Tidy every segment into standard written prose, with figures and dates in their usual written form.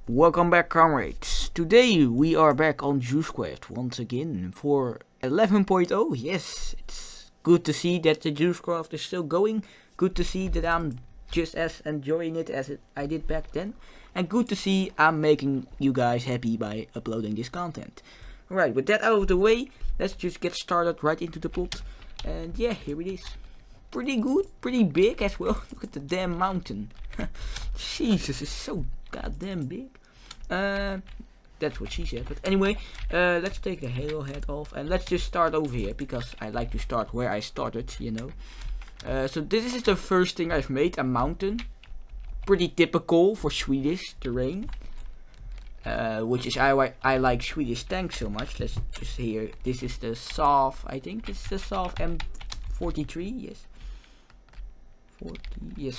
Welcome back, comrades. Today we are back on JuiceCraft once again for 11.0. Yes, it's good to see that the JuiceCraft is still going. Good to see that I'm just as enjoying it as I did back then. And good to see I'm making you guys happy by uploading this content. Alright, with that out of the way, let's just get started right into the plot. And yeah, here it is. Pretty good, pretty big as well. Look at the damn mountain. Jesus, it's so goddamn big. That's what she said. But anyway, let's take the halo head off and let's just start over here because I like to start where I started, you know. So this is the first thing I've made, a mountain. Pretty typical for Swedish terrain. Which is I like Swedish tanks so much. Let's just hear. This is the Saab. I think this is the Saab M43. Yes.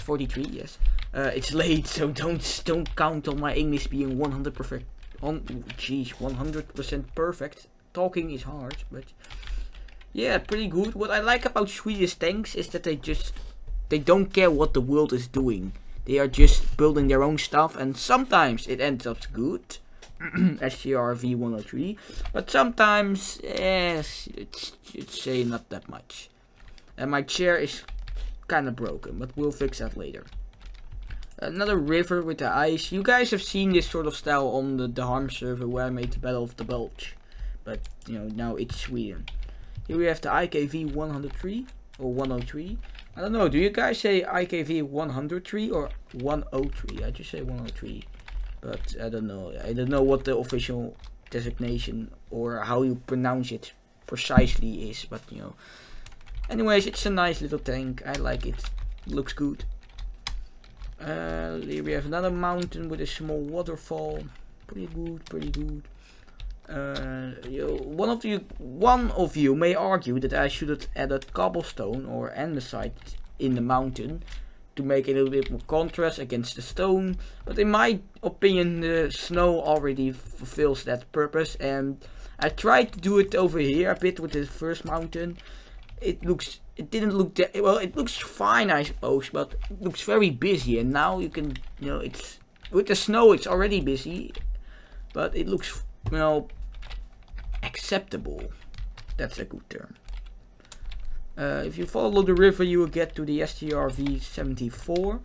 43. Yes. It's late, so don't count on my English being 100% perfect. 100% perfect. Talking is hard, but yeah, pretty good. What I like about Swedish tanks is that they don't care what the world is doing. They are just building their own stuff, and sometimes it ends up good. SCR V103, but sometimes yes, it's say not that much. And my chair is kind of broken, but we'll fix that later. Another river with the ice. You guys have seen this sort of style on the Harm server where I made the Battle of the Bulge, but you know, now it's Sweden. Here we have the IKV 103 or 103. I don't know, do you guys say IKV 103 or 103? I just say 103, but I don't know what the official designation or how you pronounce it precisely is, but you know. Anyways, it's a nice little tank. I like it. Looks good. Here we have another mountain with a small waterfall. Pretty good. One of you may argue that I should have added cobblestone or andesite in the mountain to make it a little bit more contrast against the stone. But in my opinion, the snow already fulfills that purpose, and I tried to do it over here a bit with the first mountain. It didn't look that well. It looks fine, I suppose, but it looks very busy. And now you can, you know, it's with the snow. It's already busy, but it looks, you know, acceptable. That's a good term. If you follow the river, you will get to the STRV-74,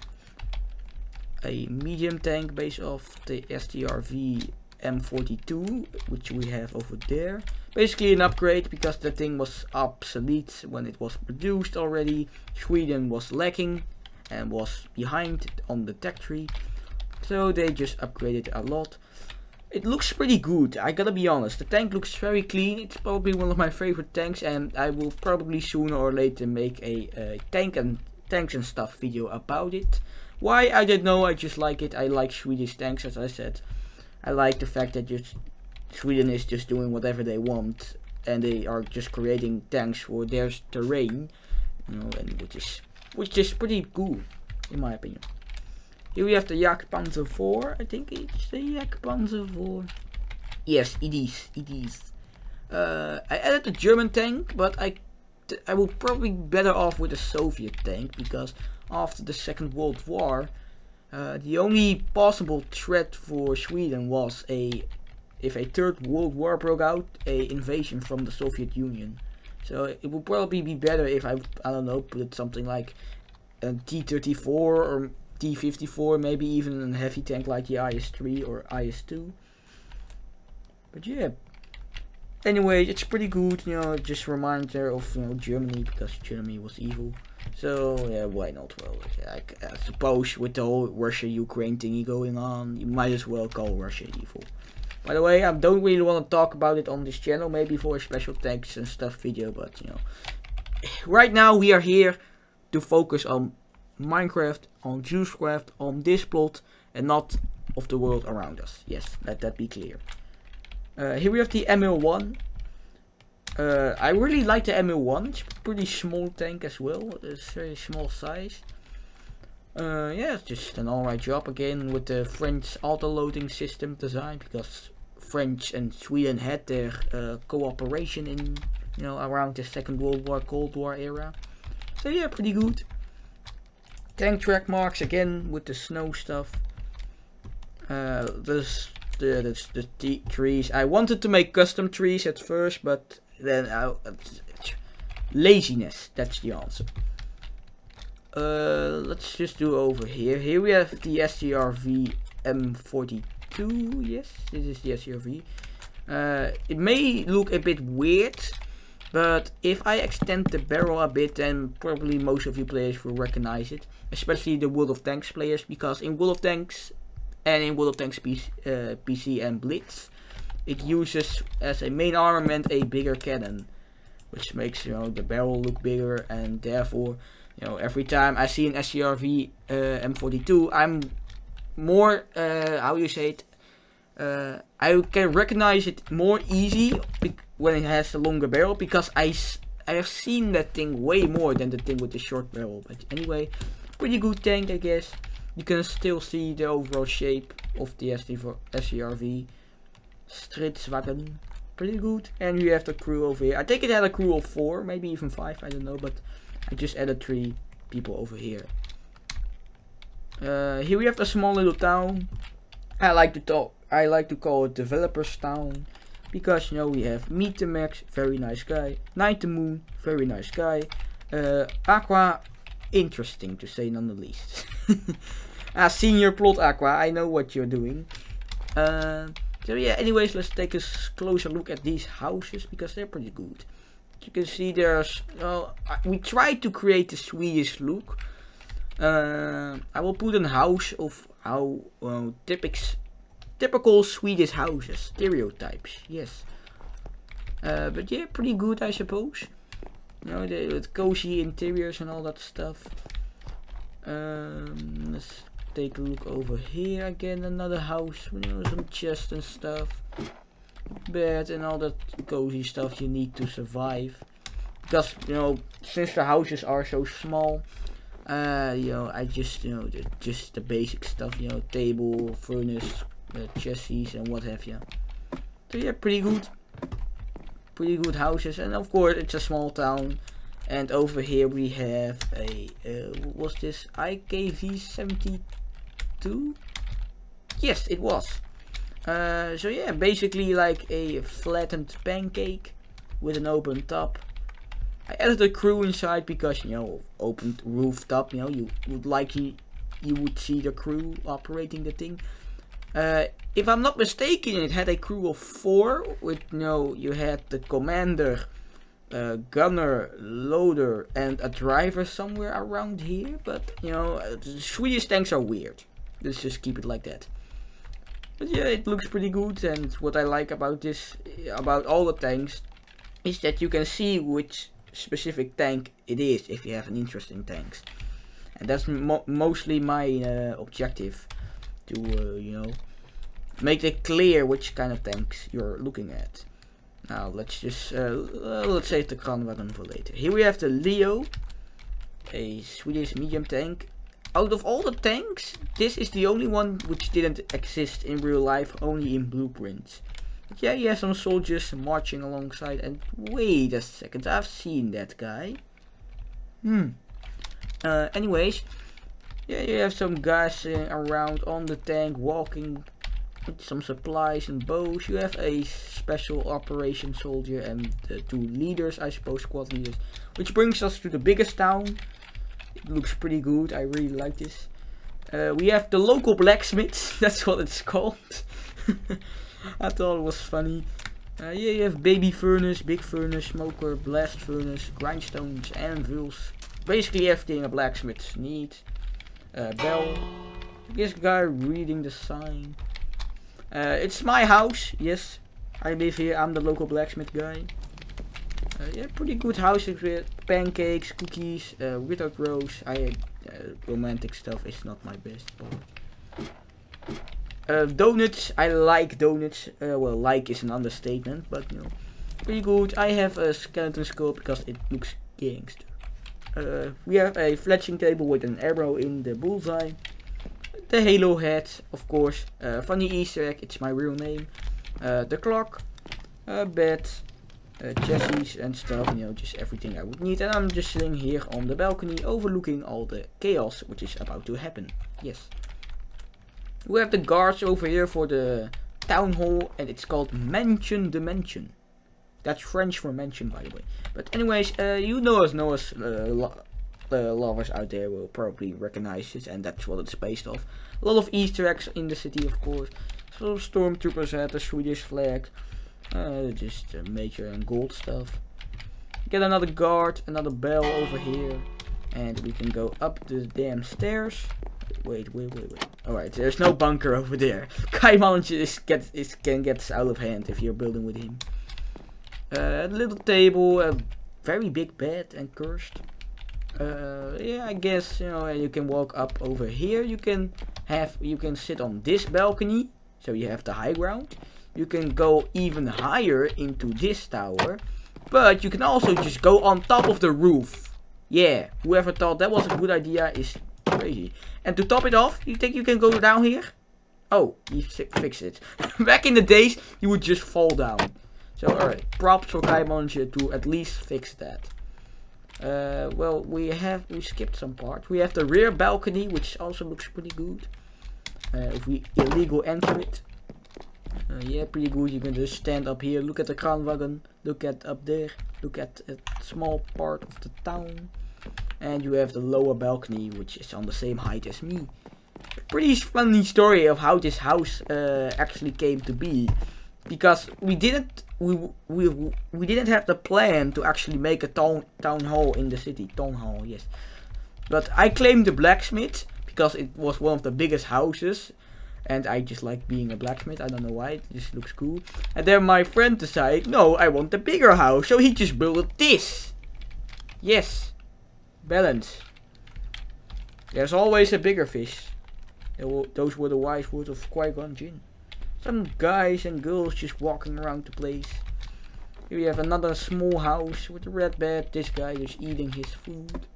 a medium tank based off the STRV M42, which we have over there. Basically an upgrade because the thing was obsolete when it was produced already. Sweden was lacking and was behind on the tech tree, so they just upgraded a lot. It looks pretty good, I gotta be honest. The tank looks very clean. It's probably one of my favorite tanks, and I will probably sooner or later make a tanks and stuff video about it. Why, I don't know, I just like it. I like Swedish tanks, as I said. I like the fact that Sweden is just doing whatever they want, and they are just creating tanks for their terrain, you know, and which is pretty cool, in my opinion. Here we have the Jagdpanzer 4. I think it's the Jagdpanzer 4. Yes, it is. I added the German tank, but I would probably be better off with a Soviet tank, because after the Second World War, the only possible threat for Sweden was if a third world war broke out, a invasion from the Soviet Union. So it would probably be better if I don't know, put something like a T-34 or T-54, maybe even a heavy tank like the IS-3 or IS-2. But yeah. Anyway, it's pretty good, you know, just a reminder of, you know, Germany, because Germany was evil. So yeah, why not? Well, I suppose with the whole Russia-Ukraine thingy going on, you might as well call Russia evil. By the way, I don't really want to talk about it on this channel, maybe for a special tanks and stuff video, but you know, right now we are here to focus on Minecraft, on JuiceCraft, on this plot, and not of the world around us. Yes, let that be clear. Here we have the ML1. I really like the ML1. It's a pretty small tank as well. It's very small size. Yeah, it's just an alright job again with the French auto-loading system design, because French and Sweden had their cooperation in, you know, around the Second World War, Cold War era. So yeah, pretty good. Tank track marks again with the snow stuff. That's the trees. I wanted to make custom trees at first, but then laziness. That's the answer. Let's just do over here. Here we have the STRV M42. Yes, this is the STRV. It may look a bit weird, but if I extend the barrel a bit, then probably most of you players will recognize it. Especially the World of Tanks players, because in World of Tanks and in World of Tanks PC and Blitz, it uses as a main armament a bigger cannon, which makes, you know, the barrel look bigger, and therefore, you know, every time I see an SCRV M42, I'm more, how you say it, I can recognize it more easy when it has a longer barrel, because I have seen that thing way more than the thing with the short barrel. But anyway, pretty good tank, I guess. You can still see the overall shape of the SCRV. Stridswagen. Pretty good. And you have the crew over here. I think it had a crew of 4, maybe even 5, I don't know, but I just added 3 people over here. Here we have a small little town. I like to call it Developers Town, because, you know, we have Meet the Max, very nice guy. Night the Moon, very nice guy. Aqua, interesting to say none the least. Senior Plot Aqua, I know what you're doing. So yeah, anyways, let's take a closer look at these houses, because they're pretty good. You can see there's, we tried to create the Swedish look. I will put a house of how typical Swedish houses, stereotypes, yes. But yeah, pretty good, I suppose. You know, with cozy interiors and all that stuff. Let's take a look over here again. Another house, you know, some chests and stuff, bed and all that cozy stuff you need to survive. Because, you know, since the houses are so small, you know, I just, you know, just the basic stuff, you know, table, furnace, chassis and what have you. So yeah, pretty good houses, and of course it's a small town. And over here we have a what's this, IKV 72? Yes, it was. So yeah, basically like a flattened pancake with an open top. I added a crew inside because, you know, opened rooftop, you know, you would see the crew operating the thing. If I'm not mistaken, it had a crew of 4, with, you know, you had the commander, gunner, loader, and a driver somewhere around here. But, you know, the Swedish tanks are weird. Let's just keep it like that. But yeah, it looks pretty good, and what I like about this, about all the tanks, is that you can see which specific tank it is if you have an interest in tanks. And that's mostly my objective, to you know, make it clear which kind of tanks you're looking at. Now let's just let's save the Kranwagen for later. Here we have the Leo, a Swedish medium tank. Out of all the tanks, this is the only one which didn't exist in real life, only in blueprints. But yeah, you have some soldiers marching alongside, and wait a second, I've seen that guy. Anyways, yeah, you have some guys around on the tank walking with some supplies and bows. You have a special operation soldier and the 2 leaders, I suppose, squad leaders. Which brings us to the biggest town. It looks pretty good, I really like this. We have the local blacksmith, that's what it's called. I thought it was funny. Yeah, you have baby furnace, big furnace, smoker, blast furnace, grindstones, anvils. Basically everything a blacksmith needs. Bell. This guy reading the sign. It's my house, yes. I live here, I'm the local blacksmith guy. Yeah, pretty good houses with pancakes, cookies, without roast. Romantic stuff is not my best part. Donuts, I like donuts. Well, like is an understatement, but you know, pretty good. I have a skeleton skull because it looks gangster. We have a fletching table with an arrow in the bullseye. The halo head, of course. Funny Easter egg, it's my real name. The clock, bed, chassis and stuff, you know, just everything I would need. And I'm just sitting here on the balcony overlooking all the chaos which is about to happen. Yes. We have the guards over here for the town hall, and it's called Mansion Dimension. That's French for mansion, by the way. But anyways, you know us lovers out there will probably recognize it, and that's what it's based off. A lot of Easter eggs in the city, of course. So stormtroopers had the Swedish flag, just major and gold stuff. Get another guard, another bell over here, and we can go up the damn stairs. Wait. Alright, there's no bunker over there. Kaimanj can get out of hand if you're building with him. A little table, a very big bed, and cursed. Yeah, I guess, you know, you can walk up over here. You can sit on this balcony, so you have the high ground. You can go even higher into this tower, but you can also just go on top of the roof. Yeah, whoever thought that was a good idea is crazy. And to top it off, you think you can go down here? Oh, he fixed it. Back in the days, you would just fall down. So, alright, props for Kaimanj to at least fix that. Well, we skipped some parts. We have the rear balcony, which also looks pretty good. If we illegal enter it. Yeah, pretty good. You can just stand up here, look at the Kranwagen, look at up there, look at a small part of the town. And you have the lower balcony, which is on the same height as me. Pretty funny story of how this house actually came to be. Because we didn't have the plan to actually make a town hall in the city. Town hall, yes. But I claimed the blacksmith because it was one of the biggest houses, and I just like being a blacksmith. I don't know why, it just looks cool. And then my friend decided, no, I want the bigger house, so he just built this. Yes, balance. There's always a bigger fish. Those were the wise words of Qui-Gon Jinn. Some guys and girls just walking around the place. Here we have another small house with a red bed. This guy is eating his food.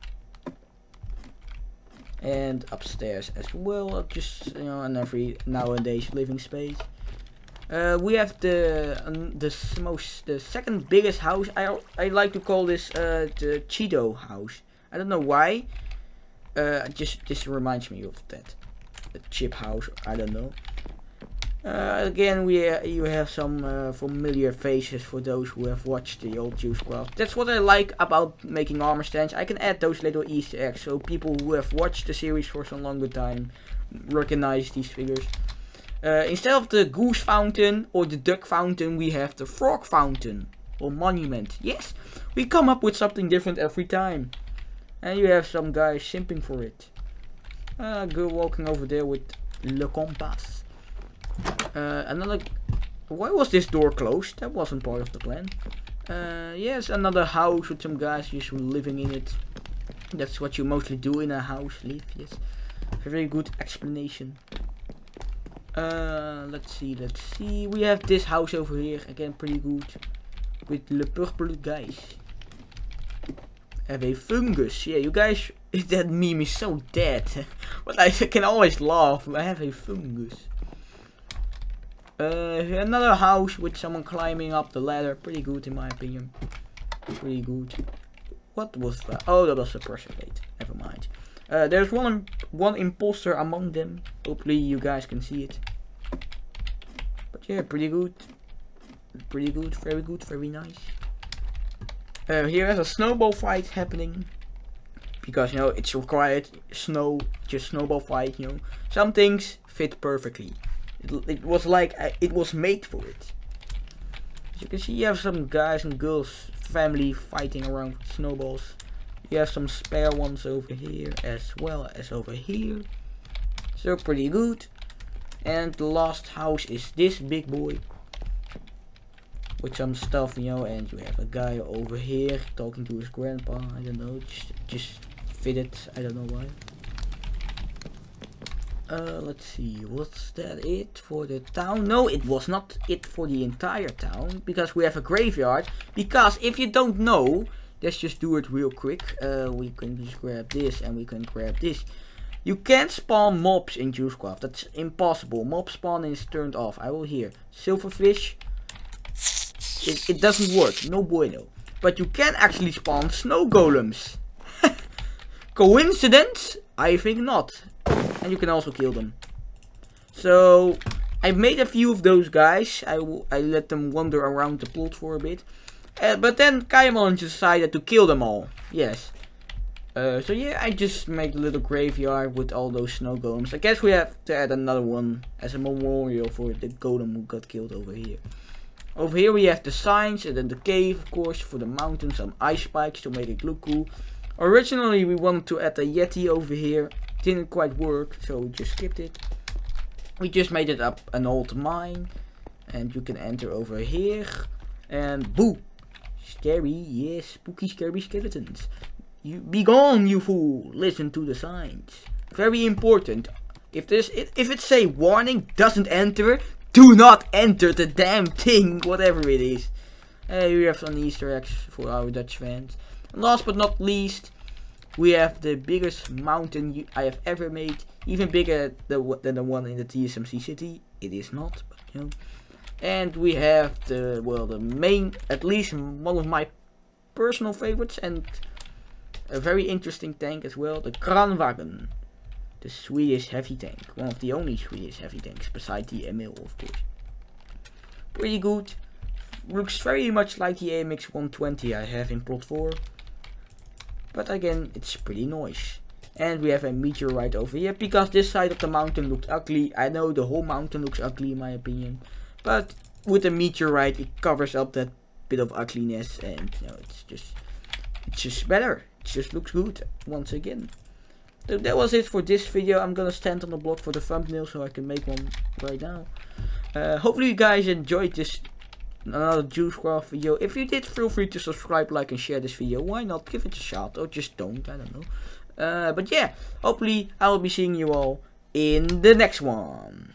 And upstairs as well, just, you know, an every nowadays living space. We have the second biggest house. I like to call this the Cheeto house. I don't know why. This reminds me of that. The chip house. I don't know. Again, you have some familiar faces for those who have watched the old JuiceCraft. That's what I like about making armor stands. I can add those little Easter eggs, so people who have watched the series for some longer time recognize these figures. Instead of the goose fountain or the duck fountain, we have the frog fountain or monument. Yes, we come up with something different every time. And you have some guys simping for it. A girl walking over there with Le Compass. Why was this door closed? That wasn't part of the plan. Yes, another house with some guys just living in it. That's what you mostly do in a house, live, yes. Very good explanation. Let's see. We have this house over here, again pretty good. With Le Purple guys. Have a fungus. Yeah, you guys, that meme is so dead. But I can always laugh. I have a fungus. Another house with someone climbing up the ladder. Pretty good in my opinion. Pretty good. What was that? Oh, that was a pressure plate. Never mind. There's one imposter among them. Hopefully you guys can see it. But yeah, pretty good. Pretty good. Very good. Very nice. Here is a snowball fight happening. Because, you know, it's required. Snow. Just snowball fight, you know. Some things fit perfectly. It was like it was made for it. As you can see, you have some guys and girls family fighting around with snowballs. You have some spare ones over here as well as over here. So pretty good. And the last house is this big boy. With some stuff, you know, and you have a guy over here talking to his grandpa. I don't know, just fit it. I don't know why. Let's see, was that it for the town? No, it was not it for the entire town, because we have a graveyard. Because if you don't know, let's just do it real quick. We can just grab this and we can grab this. You can't spawn mobs in JuiceCraft, that's impossible. Mob spawning is turned off. I will hear silverfish. It doesn't work, no bueno. But you can actually spawn snow golems. Coincidence? I think not. And you can also kill them. So I made a few of those guys. I let them wander around the plot for a bit. But then Kaimon decided to kill them all. Yes. So yeah, I just made a little graveyard with all those snow golems. I guess we have to add another one as a memorial for the golem who got killed over here. Over here we have the signs and then the cave, of course, for the mountain, some ice spikes to make it look cool. Originally we wanted to add a yeti over here. Didn't quite work, so we just skipped it. We just made it up an old mine. And you can enter over here. And boo! Scary, yes, spooky, scary skeletons. You be gone, you fool! Listen to the signs. Very important. If it say warning, doesn't enter, do not enter the damn thing, whatever it is. We have some Easter eggs for our Dutch fans. And last but not least, we have the biggest mountain I have ever made, even bigger than the one in the TSMC city. It is not, but you know. And we have the main, at least one of my personal favorites, and a very interesting tank as well, the Kranwagen. The Swedish heavy tank. One of the only Swedish heavy tanks, beside the ML, of course. Pretty good. Looks very much like the AMX 120 I have in plot 4. But again, it's pretty nice. And we have a meteorite over here, because this side of the mountain looked ugly. I know the whole mountain looks ugly in my opinion. But with a meteorite, it covers up that bit of ugliness, and you know, it's just better. It just looks good once again. So that was it for this video. I'm gonna stand on the block for the thumbnail so I can make one right now. Hopefully you guys enjoyed this another JuiceCraft video. If you did, feel free to subscribe, like and share this video. Why not? Give it a shot, or just don't, I don't know. But yeah, hopefully I will be seeing you all in the next one.